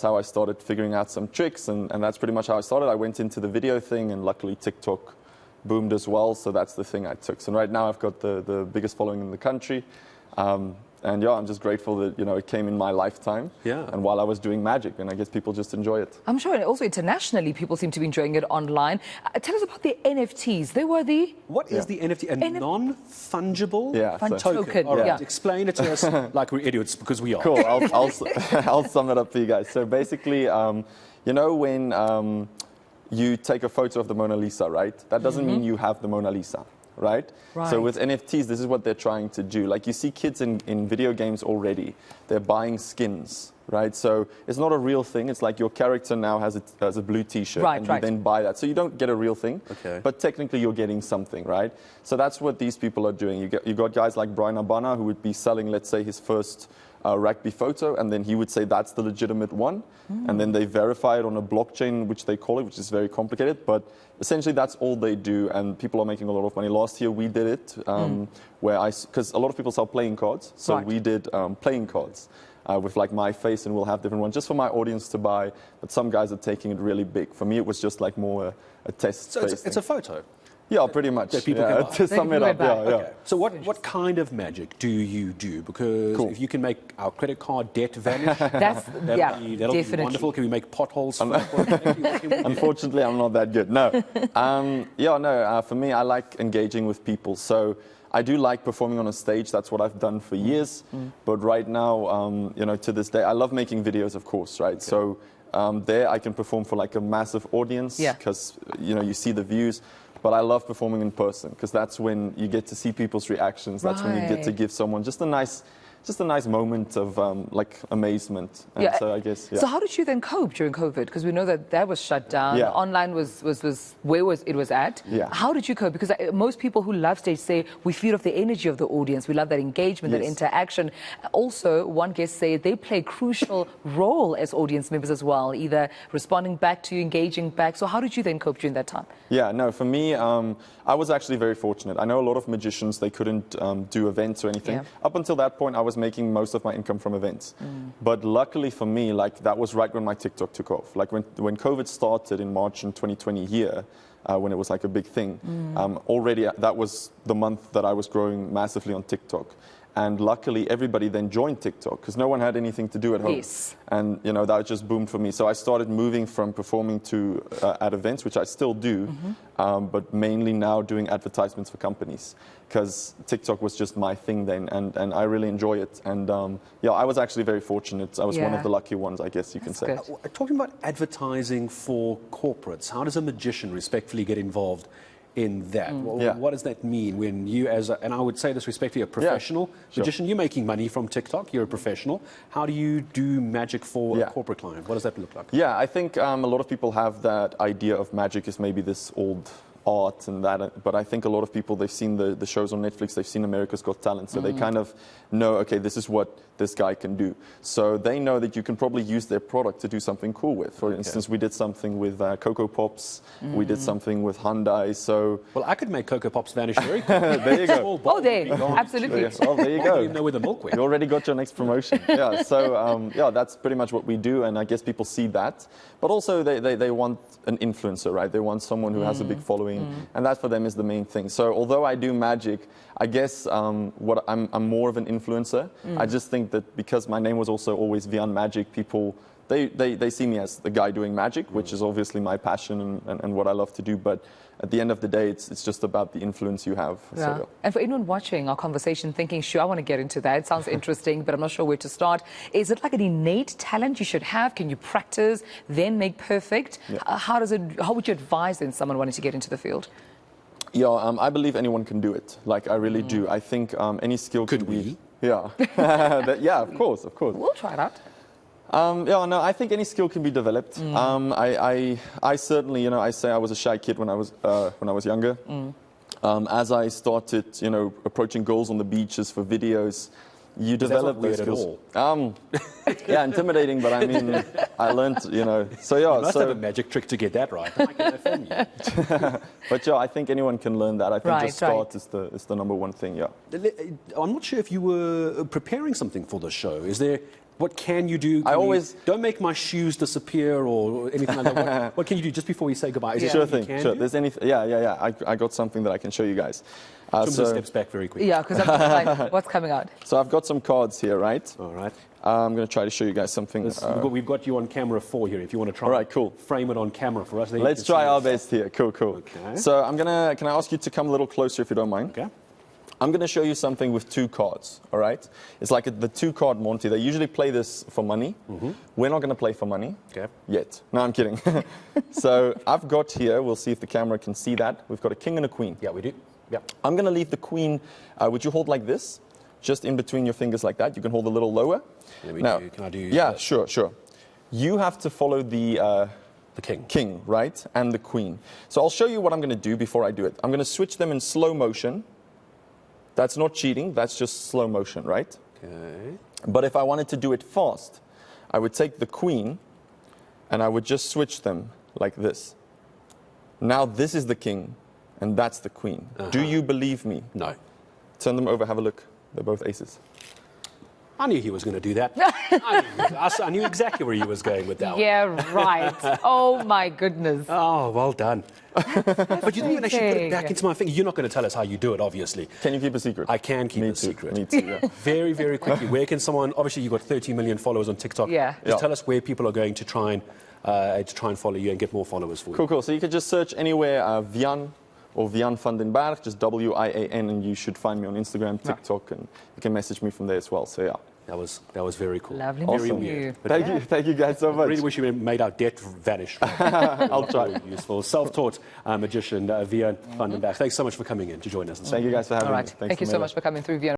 how I started figuring out some tricks, and that's pretty much how I started. I went into the video thing, and luckily TikTok boomed as well, so that's the thing I took. So right now I've got the biggest following in the country. And yeah, I'm just grateful that, it came in my lifetime. Yeah. And while I was doing magic, and I guess people just enjoy it. I'm sure, and also internationally, people seem to be enjoying it online. Tell us about the NFTs. They were the... What is the NFT? A non-fungible token. All right, Yeah. Explain it to us like we're idiots, because we are. Cool, I'll sum it up for you guys. So basically, when you take a photo of the Mona Lisa, right? That doesn't mean you have the Mona Lisa. Right? So with NFTs, this is what they're trying to do. Like you see kids in video games already, they're buying skins, right? So it's not a real thing. It's like your character now has a blue t-shirt, and you then buy that. So you don't get a real thing, but technically you're getting something, right? So that's what these people are doing. You got guys like Brian Abana who would be selling, let's say, his first rugby photo, and then he would say that's the legitimate one, and then they verify it on a blockchain, which they call it, which is very complicated, but essentially that's all they do, and people are making a lot of money. Last year we did it, because a lot of people sell playing cards, so we did playing cards with like my face, and we'll have different ones just for my audience to buy, but some guys are taking it really big. For me it was just like more a test. So it's a photo? Yeah, pretty much. That people can buy. To sum it up, yeah. So what kind of magic do you do? Because if you can make our credit card debt vanish, that'll be wonderful. Can we make potholes? Unfortunately, I'm not that good. No. For me, I like engaging with people. So I do like performing on a stage. That's what I've done for years. But right now, to this day, I love making videos, of course, right? So there I can perform for like a massive audience because, you see the views. But I love performing in person because that's when you get to see people's reactions. That's when you get to give someone just a nice moment of like amazement. And so I guess. So how did you then cope during COVID? Because we know that was shut down. Online was where it was at. How did you cope? Because most people who love stage say we feed off the energy of the audience. We love that engagement, that interaction. Also, one guest say they play a crucial role as audience members as well, either responding back to you, engaging back. So how did you then cope during that time? Yeah, no, for me, I was actually very fortunate. I know a lot of magicians, they couldn't do events or anything. Up until that point, I was making most of my income from events. But luckily for me, like that was right when my TikTok took off. Like when COVID started in March in 2020 here, when it was like a big thing, already that was the month that I was growing massively on TikTok. And luckily, everybody then joined TikTok because no one had anything to do at home. And, that just boomed for me. So I started moving from performing to at events, which I still do, but mainly now doing advertisements for companies because TikTok was just my thing then. And I really enjoy it. And, I was actually very fortunate. I was one of the lucky ones, I guess you can say. Talking about advertising for corporates, how does a magician respectfully get involved in that? What does that mean when you and I would say this respectfully, a professional magician, you're making money from TikTok, you're a professional. How do you do magic for a corporate client? What does that look like? Yeah, I think a lot of people have that idea of magic as maybe this old art and that, but I think a lot of people, they've seen the shows on Netflix, they've seen America's Got Talent, so they kind of know, okay, this is what this guy can do. So they know that you can probably use their product to do something cool with. For instance, we did something with Cocoa Pops, we did something with Hyundai, so... Well, I could make Cocoa Pops vanish very quickly. There you go. Oh, there, absolutely. Oh, there you go. I don't even know where the milk went. You already got your next promotion. So that's pretty much what we do, and I guess people see that. But also they want an influencer, right? They want someone who has a big following, and that for them is the main thing. So although I do magic, I guess I'm more of an influencer. I just think that because my name was also always Wiaan Magic, people, they see me as the guy doing magic, which is obviously my passion and what I love to do. But at the end of the day, it's just about the influence you have. So, And for anyone watching our conversation thinking, sure, I want to get into that, it sounds interesting, but I'm not sure where to start. Is it like an innate talent you should have? Can you practice, then make perfect? How would you advise then someone wanting to get into the field? Yeah, I believe anyone can do it. Like, I really do. I think any skill could be. Yeah. Yeah, of course. We'll try it out. I think any skill can be developed. I certainly, I say I was a shy kid when I was younger. As I started, approaching girls on the beaches for videos, you develop those skills. Yeah, intimidating, but I mean, I learned, So yeah, you must have a magic trick to get that right. I can film you. But yeah, I think anyone can learn that. I think just start is the number one thing. Yeah. I'm not sure if you were preparing something for the show. Is there What can you do? Don't make my shoes disappear or anything like that. What can you do just before we say goodbye? Is Sure thing. Sure. There's anything? Yeah. I got something that I can show you guys. So steps back very quickly. Yeah, because I'm just like, what's coming out? So I've got some cards here, right? All right. I'm going to try to show you guys something. We've got you on camera 4 here. If you want to try. All right, cool. Frame it on camera for us. Let's try our best here. Cool. Okay. So can I ask you to come a little closer if you don't mind? Okay. I'm going to show you something with 2 cards, all right? It's like the 2-card Monty. They usually play this for money. We're not going to play for money yet. No, I'm kidding. So I've got here, we'll see if the camera can see that. We've got a king and a queen. Yeah, we do. Yeah. I'm going to leave the queen, would you hold like this? Just in between your fingers like that. You can hold a little lower. Can I do? Yeah, sure. You have to follow the king, right? And the queen. So I'll show you what I'm going to do before I do it. I'm going to switch them in slow motion. That's not cheating, that's just slow motion, right? Okay. But if I wanted to do it fast, I would take the queen and I would just switch them like this. Now this is the king and that's the queen. Do you believe me? No. Turn them over, have a look. They're both aces. I knew he was going to do that. I knew exactly where he was going with that. Yeah, right. Oh, my goodness. Oh, well done. But you didn't even actually put it back into my finger. You're not going to tell us how you do it, obviously. Can you keep a secret? I can keep a secret. Me too, yeah. Very, very quickly. Where can someone, obviously you've got 30 million followers on TikTok. Yeah. Just tell us where people are going to try and follow you and get more followers for you. Cool. So you can just search anywhere Wian or Wian van den Berg, just W-I-A-N, and you should find me on Instagram, TikTok, and you can message me from there as well. So yeah. That was very cool. Lovely. Awesome. Thank you guys so much. I really wish you made our debt vanish. I'll try. Very useful. Self-taught magician Wian van den Berg. Thanks so much for coming in to join us. Thank you guys for having me. Thank you so much for coming through, Wian.